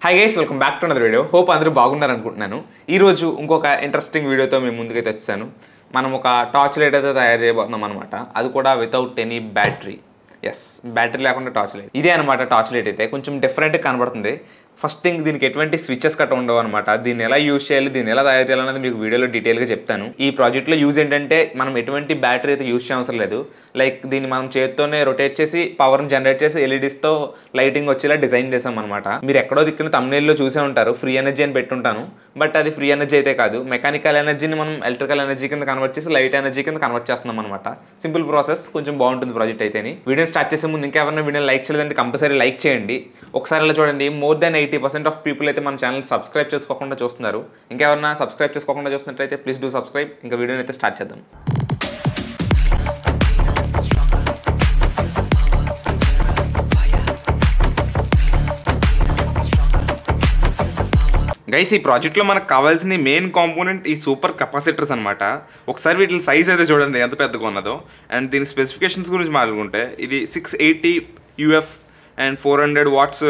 Hi guys, welcome back to another video. Hope అందరూ బాగున్నారు అనుకుంటున్నాను. ఈ రోజు ఇంకొక ఇంట్రెస్టింగ్ వీడియోతో మేము ముందుకైతే వచ్చాను. మనం ఒక టార్చ్ లైట్ అయితే తయారు చేయబోతున్నాం అన్నమాట. అది కూడా without any battery. yes battery లేకుండా టార్చ్ లైట్. ఇదే అన్నమాట టార్చ్ లైట్ అయితే కొంచెం డిఫరెంట్ గా కనబడుతుంది. ఫస్ట్ థింగ్ దీనికి ఎటువంటి స్విచెస్ కట్ ఉండవు అనమాట. దీన్ని ఎలా యూజ్ చేయాలి, దీన్ని ఎలా తయారు చేయాలనేది మీకు వీడియోలో డీటెయిల్గా చెప్తాను. ఈ ప్రాజెక్ట్లో యూజ్ ఏంటంటే మనం ఎటువంటి బ్యాటరీ అయితే యూజ్ చేయవసరం లేదు. లైక్ దీన్ని మనం చేత్తోనే రొటేట్ చేసి పవర్ని జనరేట్ చేసి ఎల్ఈడీస్తో లైటింగ్ వచ్చేలా డిజైన్ చేసాం అనమాట. మీరు ఎక్కడో దిక్కున thumbnail లో చూసే ఉంటారు ఫ్రీ ఎనర్జీ అని పెట్టుంటాను. బట్ అది ఫ్రీ ఎనర్జీ అయితే కాదు. మెకానికల్ ఎనర్జీని మనం ఎలక్ట్రికల్ ఎనర్జీ కింద కన్వర్ట్ చేసి లైట్ ఎనర్జీ కింద కన్వర్ట్ చేస్తున్నాం అనమాట. సింపుల్ ప్రాసెస్, కొంచెం బాగుంటుంది ప్రాజెక్ట్ అయితే. వీడియో స్టార్ట్ చేసే ముందు ఇంకెవరైనా వీడియో లైక్ చేయలేదంటే కంపల్సరీ లైక్ చేయండి. ఒకసారి ఇలా చూడండి, మోర్ దెన్ 80% ఆఫ్ పీపుల్ అయితే మన ఛానల్ సబ్స్క్రైబ్ చేసుకోకుండా చూస్తున్నారు. ఇంకెవరైనా సబ్స్క్రైబ్ చేసుకోకుండా చూస్తున్నట్లయితే ప్లీజ్ డూ సబ్స్క్రైబ్. ఇంకా వీడియోని అయితే స్టార్ట్ చేద్దాం. గైస్, ఈ ప్రాజెక్ట్లో మనకు కావాల్సిన మెయిన్ కాంపోనెంట్ ఈ సూపర్ కెపాసిటర్స్ అనమాట. ఒకసారి వీటి సైజ్ అయితే చూడండి ఎంత పెద్దగా ఉన్నదో. అండ్ దీని స్పెసిఫికేషన్స్ గురించి మాట్లాడుకుంటే ఇది 680 UF అండ్ 400 watts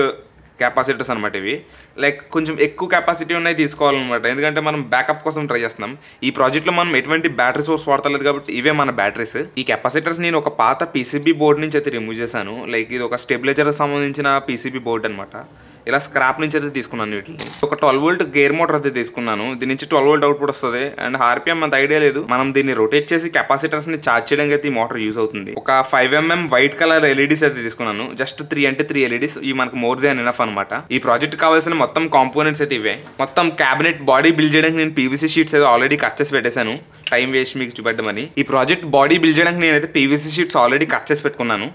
కెపాసిటర్స్ అనమాట. ఇవి లైక్ కొంచెం ఎక్కువ కెపాసిటీ ఉన్నాయి తీసుకోవాలన్నమాట, ఎందుకంటే మనం బ్యాకప్ కోసం ట్రై చేస్తున్నాం. ఈ ప్రాజెక్ట్లో మనం ఎటువంటి బ్యాటరీ సోర్స్ వాడతలేదు కాబట్టి ఇవే మన బ్యాటరీస్. ఈ కెపాసిటర్స్ నేను ఒక పాత PCB బోర్డు నుంచి అయితే రిమూవ్ చేశాను. లైక్ ఇది ఒక స్టెబిలైజర్కి సంబంధించిన PCB బోర్డు అనమాట. ఇలా స్క్రాప్ నుంచి అయితే తీసుకున్నాను. వీటిని ఒక 12 volt గేర్ మోటార్ అయితే తీసుకున్నాను. దీని నుంచి 12 volt అవుట్పుట్ వస్తుంది. అండ్ RPM అంత ఐడియా లేదు. మనం దీన్ని రొటేట్ చేసి కెపాసిటర్స్ ని ఛార్జ్ చేయడానికి అయితే ఈ మోటార్ యూజ్ అవుతుంది. ఒక 5mm వైట్ కలర్ LEDs అయితే తీసుకున్నాను. Just 3 LEDs. ఇవి మనకు మోర్ దాన్ ఎనఫ్ అనమాట. ఈ ప్రాజెక్ట్ కావాల్సిన మొత్తం కాంపోనెంట్స్ అయితే ఇవే. మొత్తం క్యాబినెట్ బాడీ బిల్డ్ చేయడానికి నేను PVC షీట్స్ అయితే ఆల్రెడీ కట్ చేసి పెట్టేశాను, టైం వేస్ట్ మీకు చూపెట్టమని. ఈ ప్రాజెక్ట్ బాడీ బిల్డ్ చేయడానికి నేనైతే PVC షీట్స్ ఆల్రెడీ కట్ చేసి పెట్టుకున్నాను.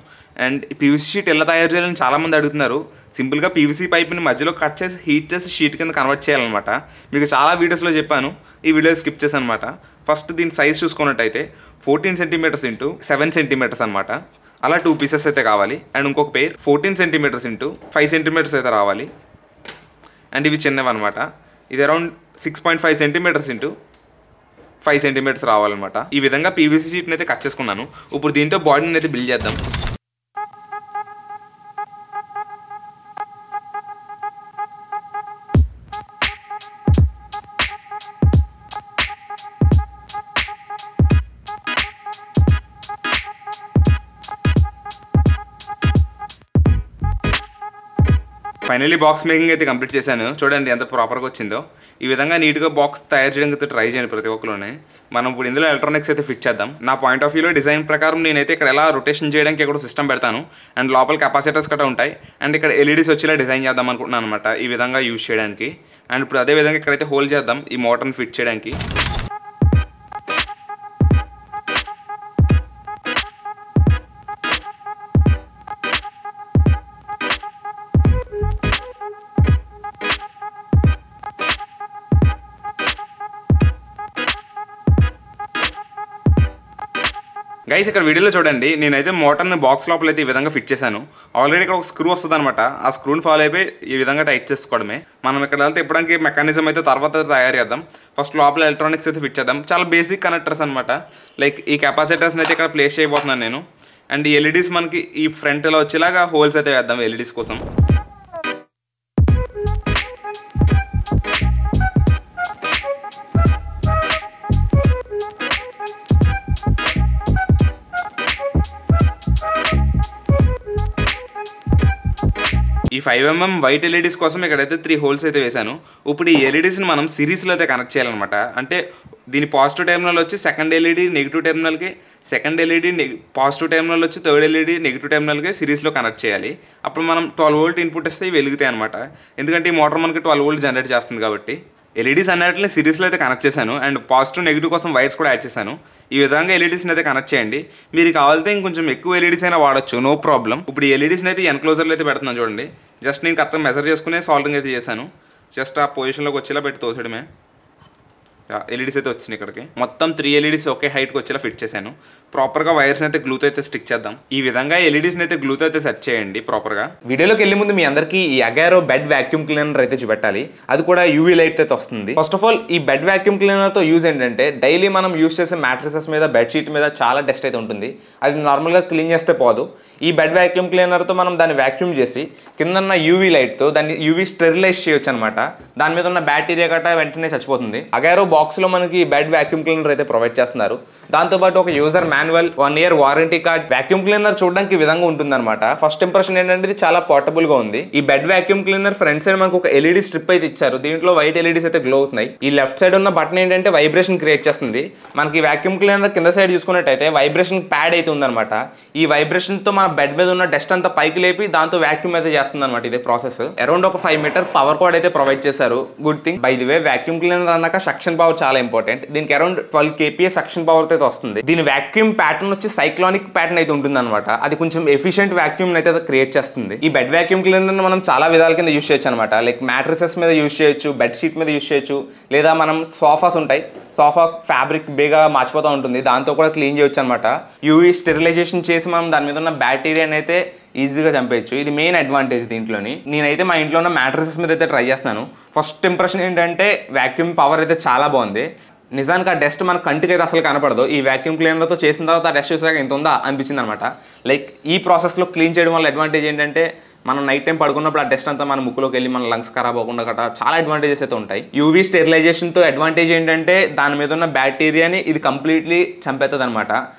అండ్ PVC షీట్ ఎలా తయారు చేయాలని చాలామంది అడుగుతున్నారు. సింపుల్గా PVC పైప్ని మధ్యలో కట్ చేసి హీట్ చేసి షీట్ కింద కన్వర్ట్ చేయాలన్నమాట. మీకు చాలా వీడియోస్లో చెప్పాను, ఈ వీడియో స్కిప్ చేశాను అనమాట. ఫస్ట్ దీని సైజ్ చూసుకున్నట్టయితే 14 cm x 7 cm అనమాట. అలా 2 pieces అయితే కావాలి. అండ్ ఇంకొక పేర్ 14 cm x 5 cm అయితే రావాలి. అండ్ ఇవి చిన్నవి అనమాట. ఇది అరౌండ్ 6.5 cm x 5 cm రావాలన్నమాట. ఈ విధంగా PVC షీట్ని అయితే కట్ చేసుకున్నాను. ఇప్పుడు దీంతో బాడీని అయితే బిల్డ్ చేద్దాం. ఫైనలీ బాక్స్ మేకింగ్ అయితే కంప్లీట్ చేశాను. చూడండి ఎంత ప్రాపర్గా వచ్చిందో. ఈ విధంగా నీట్గా బాక్స్ తయారు చేయడానికి అయితే ట్రై చేయండి ప్రతి ఒక్కరిలోనే. మనం ఇప్పుడు ఇందులో ఎలక్ట్రానిక్స్ అయితే ఫిట్ చేద్దాం. నా పాయింట్ ఆఫ్ వ్యూలో డిజైన్ ప్రకారం నేనైతే ఇక్కడ ఎలా రొటేషన్ చేయడానికి ఇక్కడ సిస్టమ్ పెడతాను. అండ్ లోపల కెపాసిటర్స్ కట్ట ఉంటాయి. అండ్ ఇక్కడ LEDs వచ్చేలా డిజైన్ చేద్దాం అనుకుంటున్నాను అనమాట, ఈ విధంగా యూజ్ చేయడానికి. అండ్ ఇప్పుడు అదే విధంగా ఇక్కడైతే హోల్ చేద్దాం ఈ మోటార్ని ఫిట్ చేయడానికి. గైస్, ఇక్కడ వీడియోలో చూడండి, నేనైతే మోటార్ని బాక్స్ లోపల అయితే ఈ విధంగా ఫిట్ చేశాను. ఆల్రెడీ ఇక్కడ ఒక స్క్రూ వస్తుంది అనమాట. ఆ స్క్రూని ఫాలో అయిపోయి ఈ విధంగా టైట్ చేసుకోవడమే. మనం ఇక్కడ వెళ్తే ఇప్పటికి మెకానిజం అయితే తర్వాత తయారు చేద్దాం. ఫస్ట్ లోపల ఎలక్ట్రానిక్స్ అయితే ఫిట్ చేద్దాం. చాలా బేసిక్ కనెక్టర్స్ అనమాట. లైక్ ఈ కెపాసిటర్స్ని అయితే ఇక్కడ ప్లేస్ చేయబోతున్నాను నేను. అండ్ ఈ LEDs మనకి ఈ ఫ్రంట్లో వచ్చేలాగా హోల్స్ అయితే వేద్దాం LEDs కోసం. ఈ 5mm వైట్ LEDs కోసం ఇక్కడైతే 3 holes అయితే వేశాను. ఇప్పుడు ఈ LEDsని మనం సిరీస్లో అయితే కనెక్ట్ చేయాలన్నమాట. అంటే దీని పాజిటివ్ టెర్మినల్ వచ్చి సెకండ్ LED నెగిటివ్ టెర్మినల్కి, సెకండ్ LED పాజిటివ్ టెర్మినల్ వచ్చి థర్డ్ LED నెగిటివ్ టెర్మినల్కి సిరీస్లో కనెక్ట్ చేయాలి. అప్పుడు మనం 12 volt ఇన్పుట్ ఇస్తే ఇవి వెలుగుతాయి అనమాట. ఎందుకంటే ఈ మోటార్ మనకి 12 volt జనరేట్ చేస్తుంది కాబట్టి. LEDs అన్నిటిని సిరీస్లో అయితే కనెక్ట్ చేశాను. అండ్ పాజిటివ్ నెగిటివ్ కోసం వైర్స్ కూడా యాడ్ చేశాను. ఈ విధంగా LEDsని అయితే కనెక్ట్ చేయండి. మీరు కావాలితే ఇంకొంచెం ఎక్కువ LEDs అయినా వాడచ్చు, నో ప్రాబ్లం. ఇప్పుడు ఈ LEDsని అయితే ఎన్క్లోజర్లో అయితే పెడుతున్నాను చూడండి. జస్ట్ నేను కరెక్ట్గా మెజర్ చేసుకునే సాల్డింగ్ అయితే చేశాను. జస్ట్ ఆ పొజిషన్లోకి వచ్చేలా పెట్టి తోసడమే. LEDs అయితే వచ్చినాయి ఇక్కడికి. మొత్తం 3 LEDs ఒకే హైట్కి వచ్చేలా ఫిట్ చేశాను. ప్రాపర్గా వైర్స్ని అయితే గ్లూతో అయితే స్టిక్ చేద్దాం. ఈ విధంగా LEDsని అయితే గ్లూతో అయితే సెట్ చేయండి ప్రాపర్గా. వీడియోలోకి వెళ్ళే ముందు మీ అందరికీ ఈ అగారో బెడ్ వాక్యూమ్ క్లీనర్ అయితే చూపెట్టాలి. అది కూడా UV లైట్ అయితే వస్తుంది. ఫస్ట్ ఆఫ్ ఆల్ ఈ బెడ్ వాక్యూమ్ క్లీనర్తో యూజ్ ఏంటంటే డైలీ మనం యూజ్ చేసే మ్యాట్రిసెస్ మీద, బెడ్షీట్ మీద చాలా డస్ట్ అయితే ఉంటుంది. అది నార్మల్గా క్లీన్ చేస్తే పోదు. ఈ బెడ్ వాక్యూమ్ క్లీనర్తో మనం దాన్ని వాక్యూమ్ చేసి కింద ఉన్న యూవీ లైట్తో దాన్ని యూవీ స్టెరిలైజ్ చేయొచ్చు అనమాట. దాని మీద ఉన్న బ్యాక్టీరియా గట్రా వెంటనే చచ్చిపోతుంది. అగైరో బాక్స్లో మనకి బెడ్ వాక్యూమ్ క్లీనర్ అయితే ప్రొవైడ్ చేస్తున్నారు. దాంతోపాటు ఒక user manual, 1 year warranty card. Vacuum cleaner చూడడానికి ఈ విధంగా ఉంటుందన్నమాట. ఫస్ట్ ఇంప్రెషన్ ఏంటంటే ఇది చాలా పోర్టబుల్ గా ఉంది. ఈ bed vacuum cleaner front side మనకు ఒక ఎల్ఈడి స్ట్రిప్ అయితే ఇచ్చారు. దీంట్లో వైట్ ఎల్ఈడీస్ అయితే గ్లో అవుతున్నాయి. ఈ లెఫ్ట్ సైడ్ ఉన్న బటన్ ఏంటంటే వైబ్రేషన్ క్రియేట్ చేస్తుంది. మనకి వాక్యూమ్ క్లీనర్ కింద సైడ్ చూసుకున్నట్టయితే వైబ్రేషన్ ప్యాడ్ అయితే ఉందన్నమాట. ఈ వైబ్రేషన్ తో మన బెడ్ మీద ఉన్న డస్ట్ అంతా పైకి లేపి దాంతో వాక్యూమ్ అయితే చేస్తుంది అనమాట. ఇదే ప్రాసెస్. అరౌండ్ ఒక 5 meter పవర్ కార్డ్ అయితే ప్రొవైడ్ చేశారు. Good thing. By the way vacuum cleaner అన్నాక సక్షన్ పవర్ చాలా ఇంపార్టెంట్. దీనికి అరౌండ్ 12 kPa సక్షన్ పవర్ అయితే వస్తుంది. దీని వాక్యూమ్ ప్యాటర్న్ వచ్చి సైక్లానిక్ ప్యాటర్న్ అయితే ఉంటుంది అనమాట. అది కొంచెం ఎఫిషియెంట్ వాక్యూమ్ అయితే క్రియేట్ చేస్తుంది. ఈ బెడ్ వాక్యూమ్ క్లీనర్ మనం చాలా విధాల కింద యూస్ చేయొచ్చు అనమాట. లైక్ మ్యాట్రసెస్ మీద యూస్ చేయొచ్చు, బెడ్ షీట్ మీద యూస్ చేయొచ్చు, లేదా మనం సోఫాస్ ఉంటాయి, సోఫా ఫ్యాబ్రిక్ బేగా మార్చిపోతూ ఉంటుంది, దాంతో కూడా క్లీన్ చేయొచ్చు అనమాట. యూవీ స్టెరిలైజేషన్ చేసి మనం దాని మీద ఉన్న బ్యాక్టీరియాని అయితే ఈజీగా చంపేయచ్చు. ఇది మెయిన్ అడ్వాంటేజ్ దీంట్లోని. నేనైతే మా ఇంట్లో ఉన్న మ్యాట్రసెస్ మీద అయితే ట్రై చేస్తున్నాను. ఫస్ట్ ఇంప్రెషన్ ఏంటంటే వాక్యూమ్ పవర్ అయితే చాలా బాగుంది. నిజానికి ఆ డస్ట్ మన కంటికి అయితే అసలు కనపడదు. ఈ వాక్యూమ్ క్లీనర్తో చేసిన తర్వాత ఆ డస్ట్ చూసాక ఇంత ఉందా అనిపించింది అనమాట. లైక్ ఈ ప్రాసెస్లో క్లీన్ చేయడం వల్ల అడ్వాంటేజ్ ఏంటంటే మనం నైట్ టైం పడుకున్నప్పుడు ఆ డస్ట్ అంతా మన ముక్కులోకి వెళ్ళి మన లంగ్స్ ఖరాబ్ అవ్వకుండా గట్రా చాలా అడ్వాంటేజెస్ అయితే ఉంటాయి. యూవీ స్టెరిలైజేషన్తో అడ్వాంటేజ్ ఏంటంటే దాని మీద ఉన్న బ్యాక్టీరియాని ఇది కంప్లీట్లీ చంపేస్తుంది అనమాట.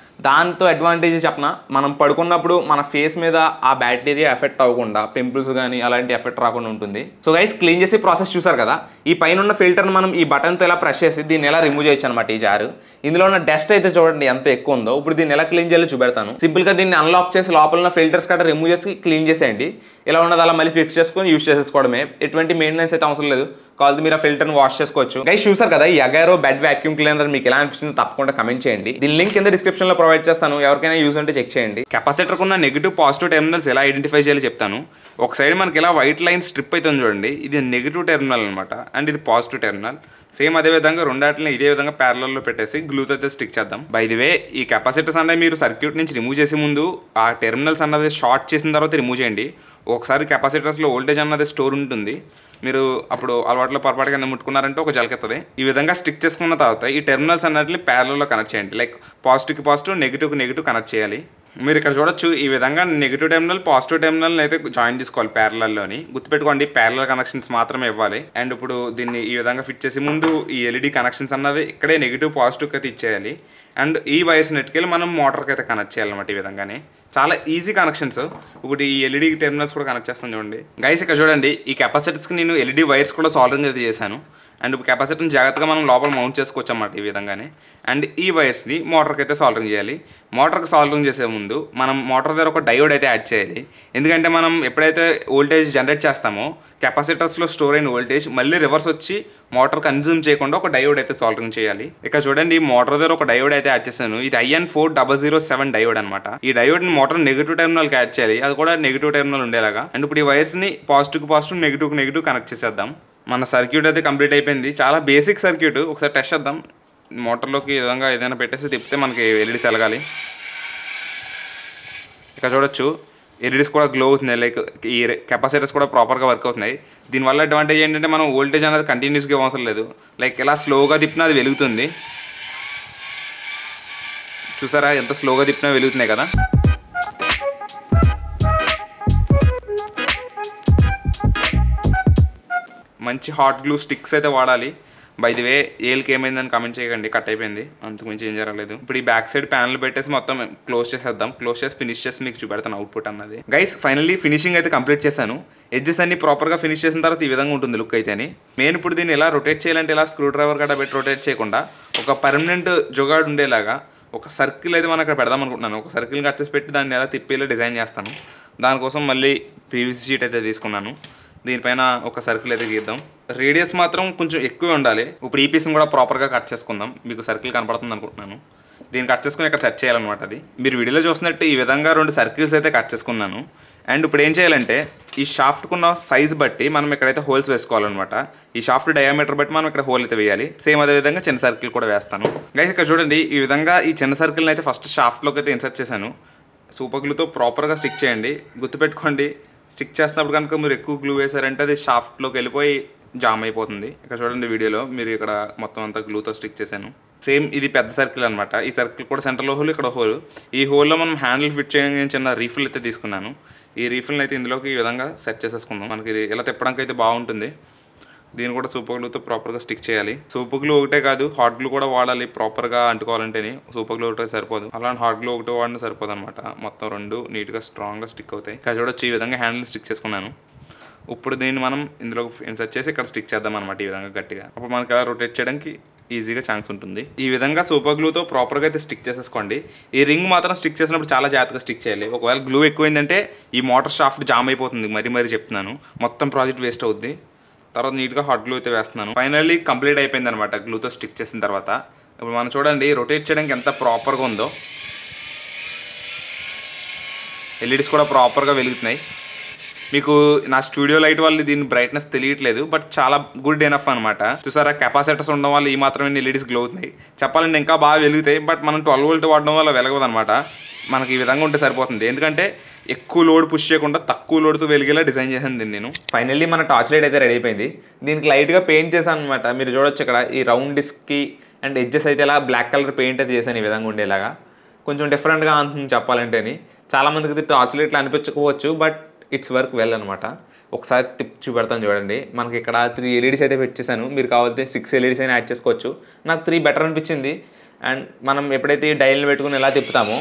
దాంతో అడ్వాంటేజ్ చెప్పిన మనం పడుకున్నప్పుడు మన ఫేస్ మీద ఆ బ్యాక్టీరియా ఎఫెక్ట్ అవ్వకుండా పింపుల్స్ కానీ అలాంటి ఎఫెక్ట్ రాకుండా ఉంటుంది. సో గైస్ క్లీన్ చేసే ప్రాసెస్ చూసారు కదా. ఈ పైన ఉన్న ఫిల్టర్ని మనం ఈ బటన్తో ఎలా ప్రెస్ చేసి దీన్ని ఎలా రిమూవ్ చేయొచ్చు అనమాట. ఈ జారు ఇందులో ఉన్న డస్ట్ అయితే చూడండి ఎంత ఎక్కువ ఉందో. ఇప్పుడు దీన్ని ఎలా క్లీన్ చేయాలో చూపెడతాను. సింపుల్గా దీన్ని అన్లాక్ చేసి లోపల ఉన్న ఫిల్టర్స్ కట్ట రిమూవ్ చేసి క్లీన్ చేసేయండి. ఇలా ఉన్నది అలా మళ్ళీ ఫిక్స్ చేసుకొని యూస్ చేసేసుకోవడమే. ఎటువంటి మెయింటెనెన్స్ అయితే అవసరం లేదు. కావాలి మీరు ఆ ఫిల్టర్ని వాష్ చేసుకోవచ్చు. గైస్ చూసారు కదా ఈ అగైరో బెడ్ వాక్యూమ్ క్లీనర్ మీకు ఎలా అనిపించిందో తప్పకుండా కమెంట్ చేయండి. దీని లింక్ కింద డిస్క్రిప్షన్ లో ప్రొవైడ్ చేస్తాను. ఎవరికైనా యూజ్ ఉంటే చెక్ చేయండి. కెపాసిటర్ ఉన్న నెగిటివ్ పాజిటివ్ టెర్మినల్స్ ఎలా ఐడెంటిఫై చేయాలో చెప్తాను. ఒక సైడ్ మనకి ఇలా వైట్ లైన్ స్ట్రిప్ అయితే చూడండి, ఇది నెగిటివ్ టెర్మినల్ అనమాట, అండ్ ఇది పాజిటివ్ టెర్మినల్. సేమ్ అదే విధంగా రెండాటిని ఇదే విధంగా ప్యారలల్లో పెట్టేసి గ్లూతో అయితే స్టిక్ చేద్దాం. బై ది వే ఈ కెపాసిటర్స్ అంటే మీరు సర్క్యూట్ నుంచి రిమూవ్ చేసే ముందు ఆ టెర్మినల్స్ అన్నది షార్ట్ చేసిన తర్వాత రిమూవ్ చేయండి. ఒకసారి కెపాసిటర్స్లో వోల్టేజ్ అన్నది స్టోర్ ఉంటుంది. మీరు అప్పుడు అలవాట్లో పొరపాటు కింద ముట్టుకున్నారంటే ఒక జలకెత్తది. ఈ విధంగా స్టిక్ చేసుకున్న తర్వాత ఈ టెర్మినల్స్ అన్నిటిని ప్యారల్లో కనెక్ట్ చేయండి. లైక్ పాజిటివ్కి పాజిటివ్, నెగిటివ్కి నెగిటివ్ కనెక్ట్ చేయాలి. మీరు ఇక్కడ చూడొచ్చు ఈ విధంగా నెగిటివ్ టెర్మినల్ పాజిటివ్ టెర్మినల్ అయితే జాయిన్ చేసుకోవాలి ప్యారలల్లోని. గుర్తుపెట్టుకోండి ప్యారలల్ కనెక్షన్స్ మాత్రమే ఇవ్వాలి. అండ్ ఇప్పుడు దీన్ని ఈ విధంగా ఫిట్ చేసి ముందు ఈ ఎల్ఈడి కనెక్షన్స్ అన్నవి ఇక్కడే నెగిటివ్ పాజిటివ్కి అయితే ఇచ్చేయాలి. అండ్ ఈ వైర్స్ నెట్కెళ్ళి మనం మోటార్కి అయితే కనెక్ట్ చేయాలన్నమాట. ఈ విధంగానే చాలా ఈజీ కనెక్షన్స్. ఇప్పుడు ఈ ఎల్ఈడి టెర్మినల్స్ కూడా కనెక్ట్ చేస్తాను చూడండి. గైస్ ఇక్కడ చూడండి ఈ కెపాసిటర్స్కి నేను ఎల్ఈడి వైర్స్ కూడా సాల్డరింగ్ అయితే చేశాను. అండ్ ఇప్పుడు కెపాసిటర్ని జాగ్రత్తగా మనం లోపల మౌంట్ చేసుకోవచ్చు అన్నమాట ఈ విధంగానే. అండ్ ఈ వైర్స్ని మోటార్కి అయితే సాల్డరింగ్ చేయాలి. మోటార్కి సాల్డరింగ్ చేసే ముందు మనం మోటార్ దగ్గర ఒక డయోడ్ అయితే యాడ్ చేయాలి. ఎందుకంటే మనం ఎప్పుడైతే వోల్టేజ్ జనరేట్ చేస్తామో కెపాసిటర్స్లో స్టోర్ అయిన వోల్టేజ్ మళ్ళీ రివర్స్ వచ్చి మోటార్ కన్జ్యూమ్ చేయకుండా ఒక డయోడ్ అయితే సాల్డరింగ్ చేయాలి. ఇక్కడ చూడండి మోటార్ దగ్గర ఒక డయోడ్ అయితే యాడ్ చేశాను. ఇది IN4007 డయోడ్ అనమాట. ఈ డయోడ్ని మోటార్ నెగిటివ్ టెర్మినల్కి యాడ్ చేయాలి. అది కూడా నెగిటివ్ టెర్మినల్ ఉండేలాగా. అండ్ ఇప్పుడు ఈ వైర్స్ని పాజిటివ్కి పాజిటివ్, నెగిటివ్కి నెగిటివ్ కనెక్ట్ చేసేద్దాం. మన సర్క్యూట్ అయితే కంప్లీట్ అయిపోయింది. చాలా బేసిక్ సర్క్యూట్. ఒకసారి టెస్ట్ చేద్దాం. మోటార్లోకి ఈ విధంగా ఏదైనా పెట్టేసి తిప్పితే మనకి ఎల్ఈడీస్ వెలగాలి. ఇక్కడ చూడొచ్చు ఎల్ఈడీస్ కూడా గ్లో అవుతున్నాయి. లైక్ ఈ కెపాసిటర్స్ కూడా ప్రాపర్గా వర్క్ అవుతున్నాయి. దీనివల్ల అడ్వాంటేజ్ ఏంటంటే మనం వోల్టేజ్ అనేది కంటిన్యూస్గా అవసరం లేదు. లైక్ ఇలా స్లోగా తిప్పినా అది వెలుగుతుంది. చూసారా ఎంత స్లోగా తిప్పినా వెలుగుతున్నాయి కదా. మంచి హాట్ గ్లూ స్టిక్స్ అయితే వాడాలి. బై ది వే ఏల్కి ఏమైందని కమెంట్ చేయకండి, కట్ అయిపోయింది, అంతకుమించి ఏం జరగలేదు. ఇప్పుడు ఈ బ్యాక్ సైడ్ ప్యానల్ పెట్టేసి మొత్తం క్లోజ్ చేసేద్దాం. క్లోజ్ చేసి ఫినిష్ చేసి మీకు చూపెడతాను అవుట్పుట్ అన్నది. గైస్ ఫైనల్లీ ఫినిషింగ్ అయితే కంప్లీట్ చేశాను. ఎడ్జెస్ అన్ని ప్రాపర్గా ఫినిష్ చేసిన తర్వాత ఈ విధంగా ఉంటుంది లుక్ అయితే. నేను ఇప్పుడు దీన్ని ఎలా రొటేట్ చేయాలంటే ఇలా స్క్రూ డ్రైవర్ గట్రా పెట్టి రొటేట్ చేయకుండా ఒక పర్మనెంట్ జుగాడ్ ఉండేలాగా ఒక సర్కిల్ అయితే మనం అక్కడ పెడదాం అనుకుంటున్నాను. ఒక సర్కిల్ కట్ చేసి పెట్టి దాన్ని ఎలా తిప్పేలా డిజైన్ చేస్తాను. దానికోసం మళ్ళీ పీవీసీ షీట్ అయితే తీసుకున్నాను. దీనిపైన ఒక సర్కిల్ అయితే గీద్దాం. రేడియస్ మాత్రం కొంచెం ఎక్కువ ఉండాలి. ఇప్పుడు ఈ పీస్ని కూడా ప్రాపర్గా కట్ చేసుకుందాం. మీకు సర్కిల్ కనపడుతుంది అనుకుంటున్నాను. దీన్ని కట్ చేసుకుని ఇక్కడ సెట్ చేయాలన్నమాట. అది మీరు వీడియోలో చూసినట్టు ఈ విధంగా 2 సర్కిల్స్ అయితే కట్ చేసుకున్నాను. అండ్ ఇప్పుడు ఏం చేయాలంటే ఈ షాఫ్ట్కున్న సైజ్ బట్టి మనం ఇక్కడైతే హోల్స్ వేసుకోవాలన్నమాట. ఈ షాఫ్ట్ డయామీటర్ బట్టి మనం ఇక్కడ హోల్ అయితే వేయాలి. సేమ్ అదే విధంగా చిన్న సర్కిల్ కూడా వేస్తాను. గైస్ ఇక్కడ చూడండి ఈ విధంగా ఈ చిన్న సర్కిల్ని అయితే ఫస్ట్ షాఫ్ట్లోకి అయితే ఇన్సర్ట్ చేశాను. సూపర్ గ్లూతో ప్రాపర్గా స్టిక్ చేయండి. గుర్తుపెట్టుకోండి స్టిక్ చేస్తున్నప్పుడు కనుక మీరు ఎక్కువ గ్లూ వేసారంటే అది షాఫ్ట్లోకి వెళ్ళిపోయి జామ్ అయిపోతుంది. ఇక్కడ చూడండి వీడియోలో మీరు ఇక్కడ మొత్తం అంతా గ్లూతో స్టిక్ చేశాను. సేమ్ ఇది పెద్ద సర్కిల్ అనమాట. ఈ సర్కిల్ కూడా సెంటర్లో హోల్, ఇక్కడ హోల్. ఈ హోల్లో మనం హ్యాండిల్ ఫిట్ చేయడానికి చిన్న రీఫిల్ అయితే తీసుకున్నాను. ఈ రీఫిల్ని అయితే ఇందులోకి ఈ విధంగా సెట్ చేసేసుకుందాం. మనకి ఇది ఇలా తిప్పడానికి అయితే బాగుంటుంది. దీన్ని కూడా సూపర్ గ్లూతో ప్రాపర్గా స్టిక్ చేయాలి. సూపర్ గ్లూ ఒకటే కాదు, హాట్ గ్లూ కూడా వాడాలి ప్రాపర్గా అంటుకోవాలంటేనే. సూపర్ గ్లూ ఒకటే సరిపోదు, అలాంటి హాట్ గ్లూ ఒకటే వాడినా సరిపోదు అనమాట. మొత్తం రెండు నీట్గా స్ట్రాంగ్గా స్టిక్ అవుతాయి. ఇక్కడ చూడొచ్చు, ఈ విధంగా హ్యాండిల్ స్టిక్ చేసుకున్నాను. ఇప్పుడు దీన్ని మనం ఇందులో ఇన్సర్ట్ చేసి ఇక్కడ స్టిక్ చేద్దాం అనమాట ఈ విధంగా గట్టిగా. అప్పుడు మనకి అలా రొటేట్ చేయడానికి ఈజీగా ఛాన్స్ ఉంటుంది. ఈ విధంగా సూపర్ గ్లూతో ప్రాపర్గా అయితే స్టిక్ చేసేసుకోండి. ఈ రింగ్ మాత్రం స్టిక్ చేసినప్పుడు చాలా జాగ్రత్తగా స్టిక్ చేయాలి. ఒకవేళ గ్లూ ఎక్కువైందంటే ఈ మోటార్ షాఫ్ట్ జామ్ అయిపోతుంది. మరీ చెప్తున్నాను, మొత్తం ప్రాజెక్ట్ వేస్ట్ అవుద్ది. తర్వాత నీట్గా హాట్ గ్లూ అయితే వేస్తున్నాను. ఫైనల్లీ కంప్లీట్ అయిపోయింది అనమాట గ్లూతో స్టిక్ చేసిన తర్వాత. ఇప్పుడు మనం చూడండి రొటేట్ చేయడానికి ఎంత ప్రాపర్గా ఉందో. ఎల్ఈడీస్ కూడా ప్రాపర్గా వెలుగుతున్నాయి. మీకు నా స్టూడియో లైట్ వల్ల దీని బ్రైట్నెస్ తెలియట్లేదు, బట్ చాలా గుడ్ ఎనఫ్ అనమాట. చూసారా, కెపాసిటర్స్ ఉండడం వల్ల ఈ మాత్రమే ఎల్ఈడీస్ గ్లో అవుతున్నాయి. చెప్పాలంటే ఇంకా బాగా వెలుగుతాయి, బట్ మనం 12 వోల్ట్ వాడడం వల్ల వెలగదు అనమాట. మనకి ఈ విధంగా ఉంటే సరిపోతుంది. ఎందుకంటే ఎక్కువ లోడ్ పుష్ చేయకుండా తక్కువ లోడ్తో వెలిగేలా డిజైన్ చేశాను దీన్ని నేను. ఫైనల్లీ మన టార్చ్ లైట్ అయితే రెడీ అయిపోయింది. దీనికి లైట్గా పెయింట్ చేశాను అనమాట. మీరు చూడొచ్చు ఇక్కడ ఈ రౌండ్ డిస్క్కి అండ్ ఎడ్జెస్ అయితే ఇలా బ్లాక్ కలర్ పెయింట్ అయితే చేశాను ఈ విధంగా ఉండేలాగా. కొంచెం డిఫరెంట్గా ఉంటుంది చెప్పాలంటేని. చాలామందికి ఇది టార్చ్ లైట్లు అనిపించకపోవచ్చు, బట్ ఇట్స్ వర్క్ వెల్ అనమాట. ఒకసారి తిప్పి చూపెడతాను చూడండి. మనకి ఇక్కడ 3 ఎల్ఈడీస్ అయితే పెట్టేశాను. మీరు కావాలంటే 6 ఎల్ఈడీస్ అయినా యాడ్ చేసుకోవచ్చు. నాకు 3 బెటర్ అనిపించింది. అండ్ మనం ఎప్పుడైతే ఈ డైల్ని పెట్టుకుని ఎలా తిప్పుతామో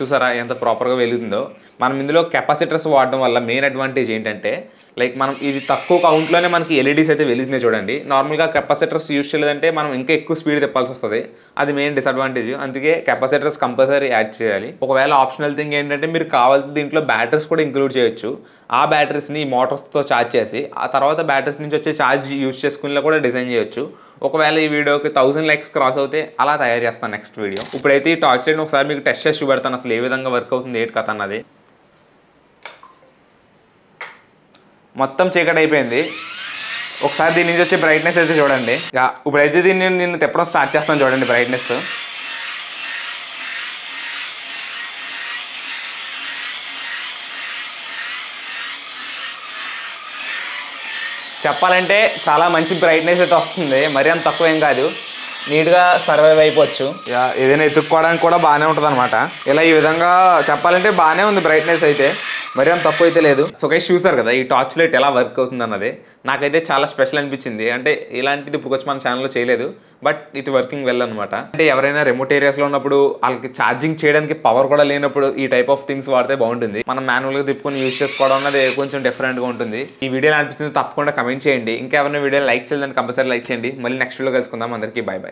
చూసారా ఎంత ప్రాపర్గా వెలుగుతుందో. మనం ఇందులో కెపాసిటర్స్ వాడడం వల్ల మెయిన్ అడ్వాంటేజ్ ఏంటంటే, లైక్ మనం ఇది తక్కువ కౌంట్లోనే మనకి ఎల్ఈడీస్ అయితే వెలుగుతున్నాయి చూడండి. నార్మల్గా కెపాసిటర్స్ యూజ్ చేయలేదంటే మనం ఇంకా ఎక్కువ స్పీడ్ తిప్పాల్సి వస్తుంది. అది మెయిన్ డిసడ్వాంటేజ్. అందుకే కెపాసిటర్స్ కంపల్సరీ యాడ్ చేయాలి. ఒకవేళ ఆప్షనల్ థింగ్ ఏంటంటే మీరు కావాల్సిన దీంట్లో బ్యాటరీస్ కూడా ఇంక్లూడ్ చేయొచ్చు. ఆ బ్యాటరీస్ని మోటార్స్తో ఛార్జ్ చేసి ఆ తర్వాత బ్యాటరీస్ నుంచి వచ్చే ఛార్జ్ యూజ్ చేసుకునేలా కూడా డిజైన్ చేయొచ్చు. ఒకవేళ ఈ వీడియోకి 1000 లైక్స్ క్రాస్ అవుతే అలా తయారు చేస్తాను నెక్స్ట్ వీడియో. ఇప్పుడైతే ఈ టార్చ్ లైట్ని ఒకసారి మీకు టెస్ట్ చేసి చూపెడతాను అసలు ఏ విధంగా వర్క్ అవుతుంది ఏంటి కథ అన్నది. మొత్తం చీకటి అయిపోయింది. ఒకసారి దీని నుంచి వచ్చే బ్రైట్నెస్ అయితే చూడండి. ఇప్పుడైతే దీన్ని నేను తిప్పడం స్టార్ట్ చేస్తాను చూడండి బ్రైట్నెస్. చెప్పాలంటే చాలా మంచి బ్రైట్నెస్ అయితే వస్తుంది. మరీ అంత తక్కువ ఏం కాదు, నీట్గా సర్వైవ్ అయిపోవచ్చు. ఏదైనా ఎత్తుక్కోవడానికి కూడా బాగానే ఉంటుంది అనమాట. ఇలా ఈ విధంగా చెప్పాలంటే బాగానే ఉంది బ్రైట్నెస్ అయితే, మరీ అంత తక్కువ అయితే లేదు. సో గైస్ చూసారు కదా ఈ టార్చ్ లైట్ ఎలా వర్క్ అవుతుంది అన్నది. నాకైతే చాలా స్పెషల్ అనిపించింది. అంటే ఇలాంటిది ఇప్పుడు వచ్చి మన ఛానల్లో చేయలేదు, బట్ ఇట్ వర్కింగ్ వెల్ అనమాట. అంటే ఎవరైనా రిమోట్ ఏరియాస్లో ఉన్నప్పుడు వాళ్ళకి ఛార్జింగ్ చేయడానికి పవర్ కూడా లేనప్పుడు ఈ టైప్ ఆఫ్ థింగ్స్ వాడితే బాగుంటుంది. మనం మాన్యువల్గా తిప్పుకొని యూజ్ చేసుకోవడం అన్నది కొంచెం డిఫరెంట్గా ఉంటుంది. ఈ వీడియో అనిపిస్తుంది తప్పకుండా కమెంట్ చేయండి. ఇంకా ఎవరైనా వీడియో లైక్ చేయాలని కంపల్సరీ లైక్ చేయండి. మళ్ళీ నెక్స్ట్ వీడియో కలుసుకుందాం. అందరికీ బై బై.